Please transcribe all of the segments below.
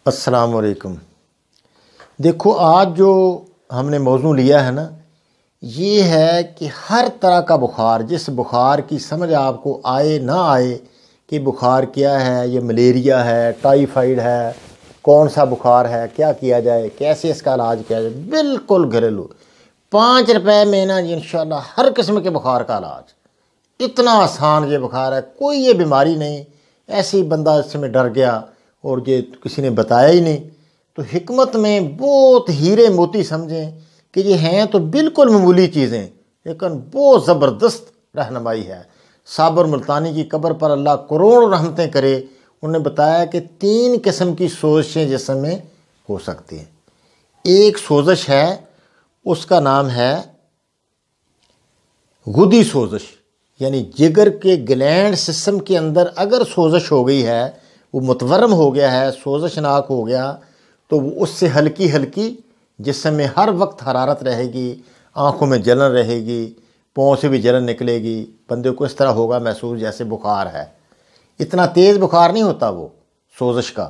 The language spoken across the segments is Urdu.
السلام علیکم۔ دیکھو آج جو ہم نے موضوع لیا ہے نا، یہ ہے کہ ہر طرح کا بخار، جس بخار کی سمجھ آپ کو آئے نہ آئے کہ بخار کیا ہے، یہ ملیریا ہے، ٹائیفائیڈ ہے، کون سا بخار ہے، کیا کیا جائے، کیسے اس کا علاج کیا جائے، بالکل گھریلو 5 روپے میں نا جی انشاءاللہ ہر قسم کے بخار کا علاج۔ اتنا آسان یہ بخار ہے، کوئی یہ بیماری نہیں ایسی بندہ اس میں ڈر گیا اور یہ کسی نے بتایا ہی نہیں۔ تو حکمت میں بہت ہیرے موتی سمجھیں کہ یہ ہیں تو بالکل معمولی چیزیں، لیکن بہت زبردست رہنمائی ہے۔ صابر ملتانی کی قبر پر اللہ کروڑ رحمتیں کرے، انہوں نے بتایا کہ 3 قسم کی سوزشیں جسم میں ہو سکتی ہیں۔ ایک سوزش ہے، اس کا نام ہے غدی سوزش، یعنی جگر کے گلینڈ سسٹم کے اندر اگر سوزش ہو گئی ہے، وہ متورم ہو گیا ہے، سوزش ناک ہو گیا، تو وہ اس سے ہلکی ہلکی جسم میں ہر وقت حرارت رہے گی، آنکھوں میں جلن رہے گی، پاؤں سے بھی جلن نکلے گی، بندے کو اس طرح ہوگا محسوس جیسے بخار ہے۔ اتنا تیز بخار نہیں ہوتا وہ سوزش کا،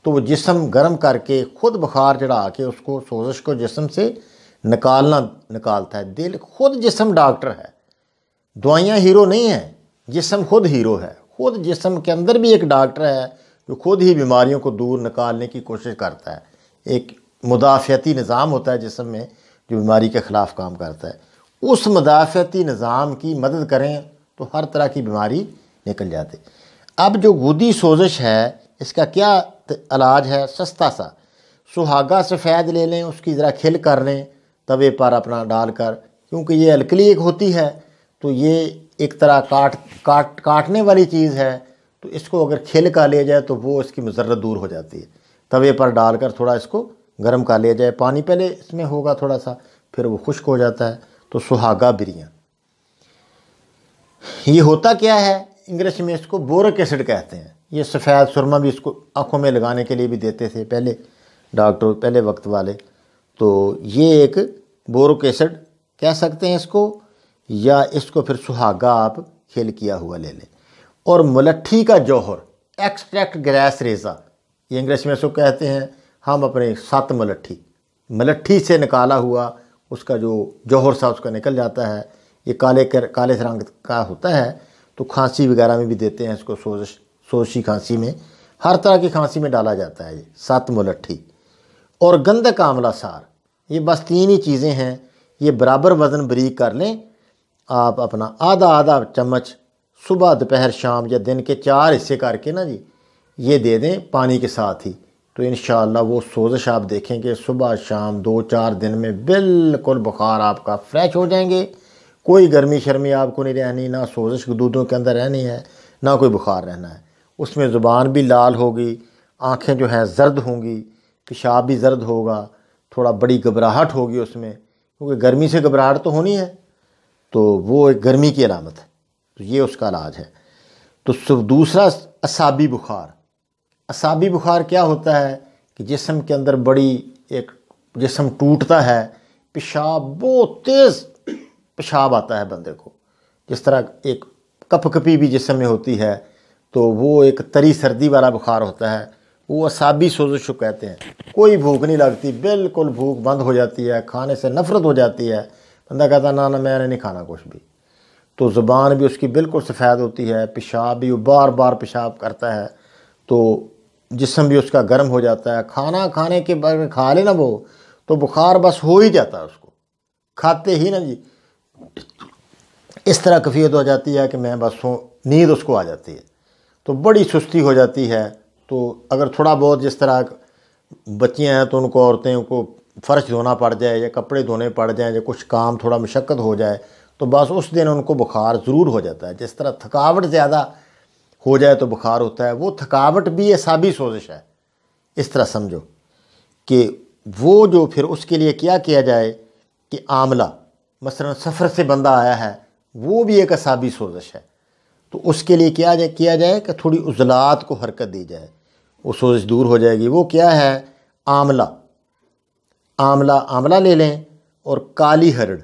تو وہ جسم گرم کر کے خود بخار چڑھا کے اس کو سوزش کو جسم سے نکالتا ہے۔ دل خود جسم ڈاکٹر ہے، دوائیاں ہیرو نہیں ہیں، جسم خود ہیرو ہے۔ خود جسم کے اندر بھی ایک ڈاکٹر ہے جو خود ہی بیماریوں کو دور نکالنے کی کوشش کرتا ہے۔ ایک مدافعتی نظام ہوتا ہے جسم میں جو بیماری کے خلاف کام کرتا ہے، اس مدافعتی نظام کی مدد کریں تو ہر طرح کی بیماری نکل جاتی۔ اب جو غدی سوزش ہے، اس کا کیا علاج ہے؟ سستا سا، سہاگا سفید لے لیں، اس کی ذرا کھل کر لیں توے پر اپنا ڈال کر، کیونکہ یہ الکلیک ہوتی ہے تو یہ ایک طرح کاٹنے والی چیز ہے، تو اس کو اگر کھل کا لیا جائے تو وہ اس کی مضرت دور ہو جاتی ہے۔ توے پر ڈال کر تھوڑا اس کو گرم کر لیا جائے، پانی پہلے اس میں ہوگا تھوڑا سا، پھر وہ خشک ہو جاتا ہے، تو سہاگا بریاں۔ یہ ہوتا کیا ہے؟ انگلش میں اس کو بورک ایسڈ کہتے ہیں۔ یہ سفید سرما بھی اس کو آنکھوں میں لگانے کے لیے بھی دیتے تھے پہلے ڈاکٹر، پہلے وقت والے۔ تو یہ ایک بورک ایسڈ کہہ سکتے ہیں اس کو، یا اس کو پھر سہاگا آپ کھیل کیا ہوا لے لیں۔ اور ملٹھی کا جوہر، ایکسٹریکٹ گریس ریزا، یہ انگلش میں اس کو کہتے ہیں۔ ہم اپنے 7 ملٹھی سے نکالا ہوا اس کا جو جوہر سا اس کا نکل جاتا ہے، یہ کالے رنگ کا ہوتا ہے، تو کھانسی وغیرہ میں بھی دیتے ہیں اس کو، سوزشی کھانسی میں، ہر طرح کی کھانسی میں ڈالا جاتا ہے یہ 7 ملٹھی۔ اور گندک آملہ سار، یہ بس 3 ہی چیزیں ہیں۔ یہ برابر وزن بریک کر لیں آپ، اپنا آدھا چمچ صبح دوپہر شام یا دن کے 4 حصے کر کے نا جی یہ دے دیں پانی کے ساتھ ہی، تو انشاءاللہ وہ سوزش آپ دیکھیں کہ صبح شام 2-4 دن میں بالکل بخار آپ کا فریش ہو جائیں گے۔ کوئی گرمی شرمی آپ کو نہیں رہنی، نہ سوزش دودھوں کے اندر رہنی ہے، نہ کوئی بخار رہنا ہے۔ اس میں زبان بھی لال ہوگی، آنکھیں جو ہیں زرد ہوں گی، پیشاب بھی زرد ہوگا، تھوڑا بڑی گھبراہٹ ہوگی اس میں، کیونکہ گرمی سے گھبراہٹ تو ہونی ہے، تو وہ ایک گرمی کی علامت ہے، تو یہ اس کا علاج ہے۔ تو دوسرا اعصابی بخار۔ اعصابی بخار کیا ہوتا ہے کہ جسم کے اندر بڑی ایک جسم ٹوٹتا ہے، پیشاب بہت تیز پیشاب آتا ہے بندے کو، جس طرح ایک کپ کپی بھی جسم میں ہوتی ہے، تو وہ ایک تری سردی والا بخار ہوتا ہے، وہ اعصابی سوزش کو کہتے ہیں۔ کوئی بھوک نہیں لگتی، بالکل بھوک بند ہو جاتی ہے، کھانے سے نفرت ہو جاتی ہے، بندہ کہتا نا میں نے نہیں کھانا کچھ بھی۔ تو زبان بھی اس کی بالکل سفید ہوتی ہے، پیشاب بھی وہ بار بار پیشاب کرتا ہے، تو جسم بھی اس کا گرم ہو جاتا ہے۔ کھانا کھانے کے بعد کھا لے نا وہ، تو بخار بس ہو ہی جاتا ہے اس کو، کھاتے ہی نا جی اس طرح کیفیت ہو جاتی ہے کہ میں بس نیند اس کو آ جاتی ہے، تو بڑی سستی ہو جاتی ہے۔ تو اگر تھوڑا بہت جس طرح بچیاں ہیں تو ان کو عورتیں کو فرش دھونا پڑ جائے یا کپڑے دھونے پڑ جائیں یا کچھ کام تھوڑا مشقت ہو جائے، تو بس اس دن ان کو بخار ضرور ہو جاتا ہے۔ جس طرح تھکاوٹ زیادہ ہو جائے تو بخار ہوتا ہے، وہ تھکاوٹ بھی اعصابی سوزش ہے۔ اس طرح سمجھو کہ وہ جو پھر اس کے لیے کیا کیا جائے کہ آملہ، مثلا سفر سے بندہ آیا ہے، وہ بھی ایک اعصابی سوزش ہے، تو اس کے لیے کیا جائے کہ تھوڑی عضلات کو حرکت دی جائے، وہ سوزش دور ہو جائے گی۔ وہ کیا ہے؟ آملہ لے لیں، اور کالی ہرڑ،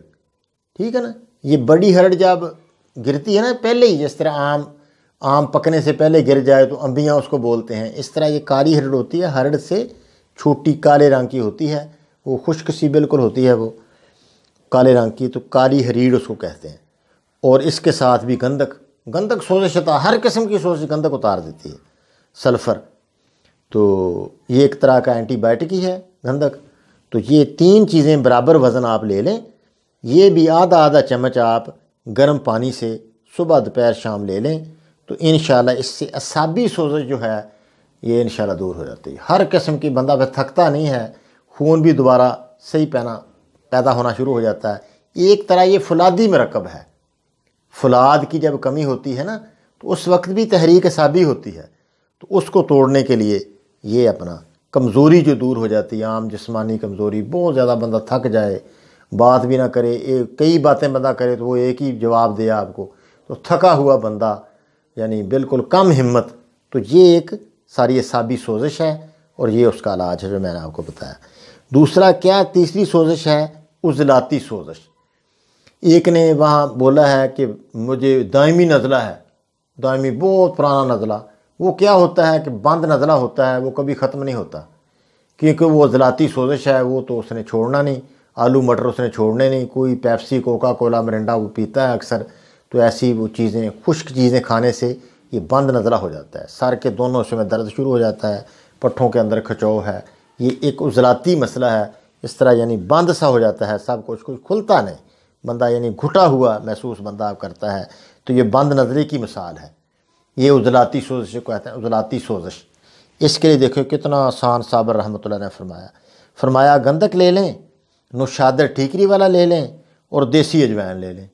ٹھیک ہے نا۔ یہ بڑی ہرڑ جب گرتی ہے نا پہلے ہی، جس طرح آم پکنے سے پہلے گر جائے تو انبیاں اس کو بولتے ہیں، اس طرح یہ کالی ہرڑ ہوتی ہے، ہرڑ سے چھوٹی کالے رنگ کی ہوتی ہے، وہ خشک سی بالکل ہوتی ہے، وہ کالے رنگ کی، تو کالی ہریڑ اس کو کہتے ہیں۔ اور اس کے ساتھ بھی گندک سوزش ہر قسم کی سوزش گندک اتار دیتی ہے، سلفر، تو یہ ایک طرح کا اینٹی بائیوٹک ہی ہے گندک۔ تو یہ 3 چیزیں برابر وزن آپ لے لیں، یہ بھی آدھا چمچ آپ گرم پانی سے صبح دوپہر شام لے لیں، تو انشاءاللہ اس سے اعصابی سوزش جو ہے یہ انشاءاللہ دور ہو جاتی ہے۔ ہر قسم کی، بندہ پھر تھکتا نہیں ہے، خون بھی دوبارہ صحیح پیدا ہونا شروع ہو جاتا ہے۔ ایک طرح یہ فولادی مرکب ہے، فولاد کی جب کمی ہوتی ہے نا تو اس وقت بھی تحریک اعصابی ہوتی ہے، تو اس کو توڑنے کے لیے یہ اپنا کمزوری جو دور ہو جاتی ہے، عام جسمانی کمزوری، بہت زیادہ بندہ تھک جائے، بات بھی نہ کرے، کئی باتیں بندہ کرے تو وہ ایک ہی جواب دے آپ کو، تو تھکا ہوا بندہ، یعنی بالکل کم ہمت، تو یہ ایک ساری اعصابی سوزش ہے، اور یہ اس کا علاج ہے جو میں نے آپ کو بتایا۔ دوسرا کیا، تیسری سوزش ہے عضلاتی سوزش۔ ایک نے وہاں بولا ہے کہ مجھے دائمی نزلہ ہے، دائمی بہت پرانا نزلہ، وہ کیا ہوتا ہے کہ بند نزلہ ہوتا ہے، وہ کبھی ختم نہیں ہوتا، کیونکہ وہ عضلاتی سوزش ہے، وہ تو اس نے چھوڑنا نہیں، آلو مٹر اس نے چھوڑنے نہیں، کوئی پیپسی، کوکا کولا، مرنڈا وہ پیتا ہے اکثر، تو ایسی وہ چیزیں، خشک چیزیں کھانے سے یہ بند نزلہ ہو جاتا ہے، سر کے دونوں حصوں میں درد شروع ہو جاتا ہے، پٹھوں کے اندر کھچاؤ ہے، یہ ایک عضلاتی مسئلہ ہے، اس طرح یعنی بند سا ہو جاتا ہے، سب کچھ کھلتا نہیں، بندہ یعنی گھٹا ہوا محسوس بندہ کرتا ہے، تو یہ بند نظری کی مثال ہے، یہ عضلاتی سوزش کو کہتے ہیں، عضلاتی سوزش۔ اس کے لیے دیکھو کتنا آسان، صابر رحمۃ اللہ نے فرمایا گندک لے لیں، نوشادر ٹھیکری والا لے لیں، اور دیسی اجوائن لے لیں،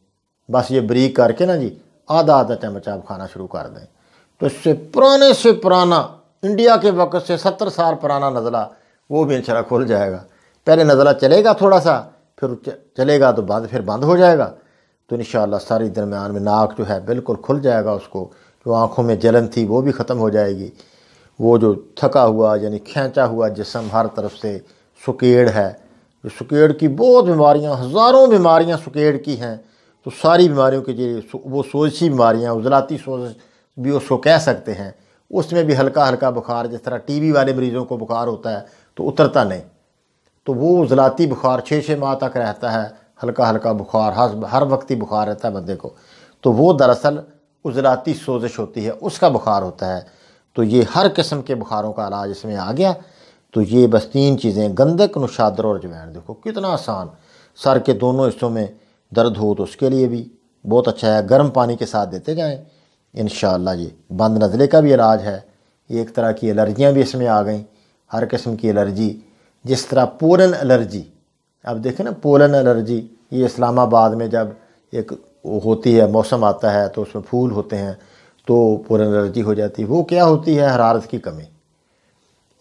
بس یہ بریک کر کے نا جی آدھا چمچ آپ کھانا شروع کر دیں، تو اس سے پرانا انڈیا کے وقت سے 70 سال پرانا نزلہ وہ بھی انشاءاللہ کھل جائے گا۔ پہلے نزلہ چلے گا تھوڑا سا، پھر چلے گا تو پھر بند ہو جائے گا، تو انشاءاللہ ساری درمیان میں ناک جو ہے بالکل کھل جائے گا، اس کو جو آنکھوں میں جلن تھی وہ بھی ختم ہو جائے گی، وہ جو تھکا ہوا یعنی کھینچا ہوا جسم، ہر طرف سے سکیڑ ہے، جو سکیڑ کی بہت بیماریاں، ہزاروں بیماریاں سکیڑ کی ہیں، تو ساری بیماریوں کی وہ سوزشی بیماریاں، عضلاتی سوزش بھی اس کو کہہ سکتے ہیں، اس میں بھی ہلکا بخار، جس طرح ٹی بی والے مریضوں کو بخار ہوتا ہے تو اترتا نہیں، تو وہ عضلاتی بخار 6 ماہ تک رہتا ہے، ہلکا بخار، ہر وقت ہی بخار رہتا ہے بندے کو، تو وہ دراصل عضلاتی سوزش ہوتی ہے، اس کا بخار ہوتا ہے۔ تو یہ ہر قسم کے بخاروں کا علاج اس میں آ گیا۔ تو یہ بس 3 چیزیں، گندک، نوشادر اور اجوائن، دیکھو کتنا آسان، سر کے دونوں حصوں میں درد ہو تو اس کے لیے بھی بہت اچھا ہے، گرم پانی کے ساتھ دیتے جائیں، انشاءاللہ یہ بند نزلے کا بھی علاج ہے۔ یہ ایک طرح کی الرجیاں بھی اس میں آ گئیں، ہر قسم کی الرجی، جس طرح پولن الرجی، اب دیکھیں نا پولن الرجی، یہ اسلام آباد میں جب ایک ہوتی ہے، موسم آتا ہے تو اس میں پھول ہوتے ہیں تو پولن الرجی ہو جاتی ہے، وہ کیا ہوتی ہے؟ حرارت کی کمی،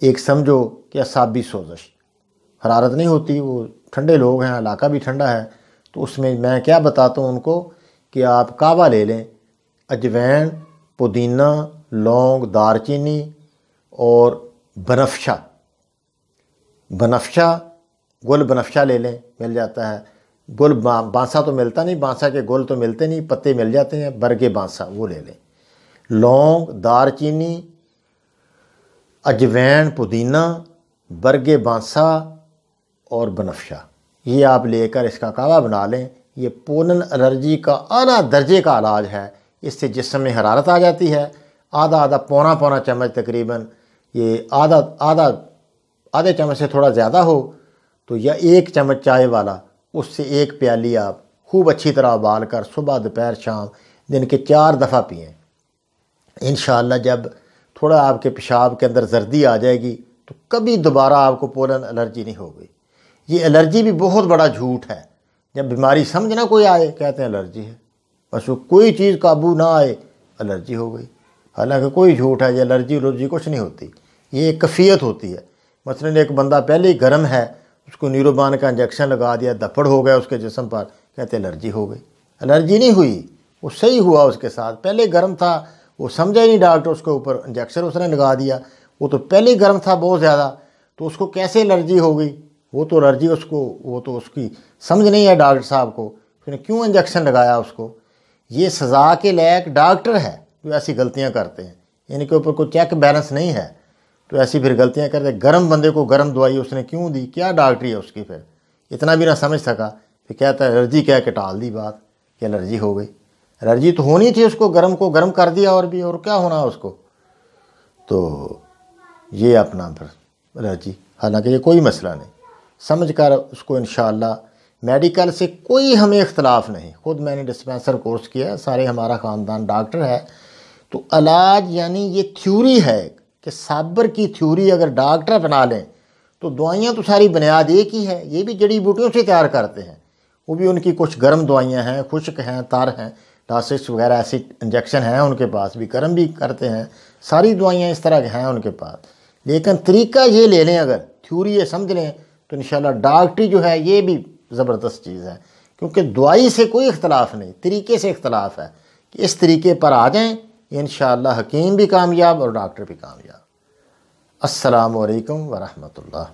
ایک سمجھو کہ اعصابی سوزش، حرارت نہیں ہوتی، وہ ٹھنڈے لوگ ہیں، علاقہ بھی ٹھنڈا ہے، تو اس میں کیا بتاتا ہوں ان کو کہ آپ کعوہ لے لیں، اجوائن، پودینہ، لونگ، دار چینی اور بنفشہ، گل بنفشہ لے لیں، مل جاتا ہے، گل بانسا تو ملتا نہیں، بانسا کے گل تو ملتے نہیں، پتے مل جاتے ہیں، برگے بانسا وہ لے لیں، لونگ، دار چینی، اجوائن، پودینہ، برگے بانسا اور بنفشہ، یہ آپ لے کر اس کا کعوہ بنا لیں۔ یہ پولن الرجی کا اعلیٰ درجے کا علاج ہے، اس سے جسم میں حرارت آ جاتی ہے، آدھا پونا چمچ تقریباً، یہ آدھے چمچ سے تھوڑا زیادہ ہو تو یا 1 چمچ چائے والا، اس سے 1 پیالی آپ خوب اچھی طرح ابال کر صبح دوپہر شام دن کے 4 دفعہ پئیں، انشاءاللہ جب تھوڑا آپ کے پیشاب کے اندر زردی آ جائے گی تو کبھی دوبارہ آپ کو پولن الرجی نہیں ہوگی۔ یہ الرجی بھی بہت بڑا جھوٹ ہے، جب بیماری سمجھ نہ کوئی آئے کہتے ہیں الرجی ہے، بس وہ کوئی چیز قابو نہ آئے الرجی ہو گئی، حالانکہ کوئی جھوٹ ہے، یہ الرجی کچھ نہیں ہوتی، یہ ایک کیفیت ہوتی ہے۔ مثلاً ایک بندہ پہلے ہی گرم ہے، اس کو نیروبان کا انجیکشن لگا دیا، دھپڑ ہو گیا اس کے جسم پر، کہتے ہیں الرجی ہو گئی، الرجی نہیں ہوئی، وہ صحیح ہوا اس کے ساتھ، پہلے گرم تھا، وہ سمجھا ہی نہیں، ڈاکٹر اس کے اوپر انجیکشن اس نے لگا دیا، وہ تو پہلے ہی گرم تھا بہت زیادہ، تو اس کو کیسے الرجی ہو گئی؟ وہ تو الرجی وہ تو اس کی سمجھ نہیں ہے ڈاکٹر صاحب کو، اس نے کیوں انجیکشن لگایا اس کو؟ یہ سزا کے لائق ڈاکٹر ہے، جو ایسی غلطیاں کرتے ہیں، ان کے اوپر کوئی چیک بیلنس نہیں ہے تو ایسی پھر غلطیاں کرتے ہیں۔ گرم بندے کو گرم دوائی اس نے کیوں دی، کیا ڈاکٹری ہے اس کی؟ پھر اتنا بھی نہ سمجھ سکا، پھر کہتا ہے الرجی کہہ کے ٹال دی بات کہ الرجی ہو گئی۔ الرجی تو ہونی تھی، اس کو گرم کر دیا اور بھی، اور کیا ہونا اس کو؟ تو یہ اپنا پھر الرجی، حالانکہ یہ کوئی مسئلہ نہیں، سمجھ کر اس کو انشاءاللہ۔ میڈیکل سے کوئی ہمیں اختلاف نہیں، خود میں نے ڈسپینسر کورس کیا ہے، سارے ہمارا خاندان ڈاکٹر ہے۔ تو علاج یعنی یہ تھیوری ہے کہ صابر کی تھیوری اگر ڈاکٹر اپنا لیں تو دوائیاں تو ساری بنیاد ایک ہی ہے، یہ بھی جڑی بوٹیوں سے تیار کرتے ہیں، وہ بھی ان کی کچھ گرم دوائیاں ہیں، خشک ہیں، تر ہیں، ڈاسکس وغیرہ ایسی انجیکشن ہیں ان کے پاس بھی، گرم بھی کرتے ہیں، ساری دوائیاں اس طرح کے ہیں ان کے پاس۔ لیکن طریقہ یہ لے لیں، اگر تھیوری یہ سمجھ لیں تو انشاءاللہ ڈاکٹری جو ہے یہ بھی زبردست چیز ہے، کیونکہ دوائی سے کوئی اختلاف نہیں، طریقے سے اختلاف ہے کہ اس طریقے پر آ جائیں، انشاءاللہ حکیم بھی کامیاب اور ڈاکٹر بھی کامیاب۔ السلام علیکم ورحمۃ اللہ۔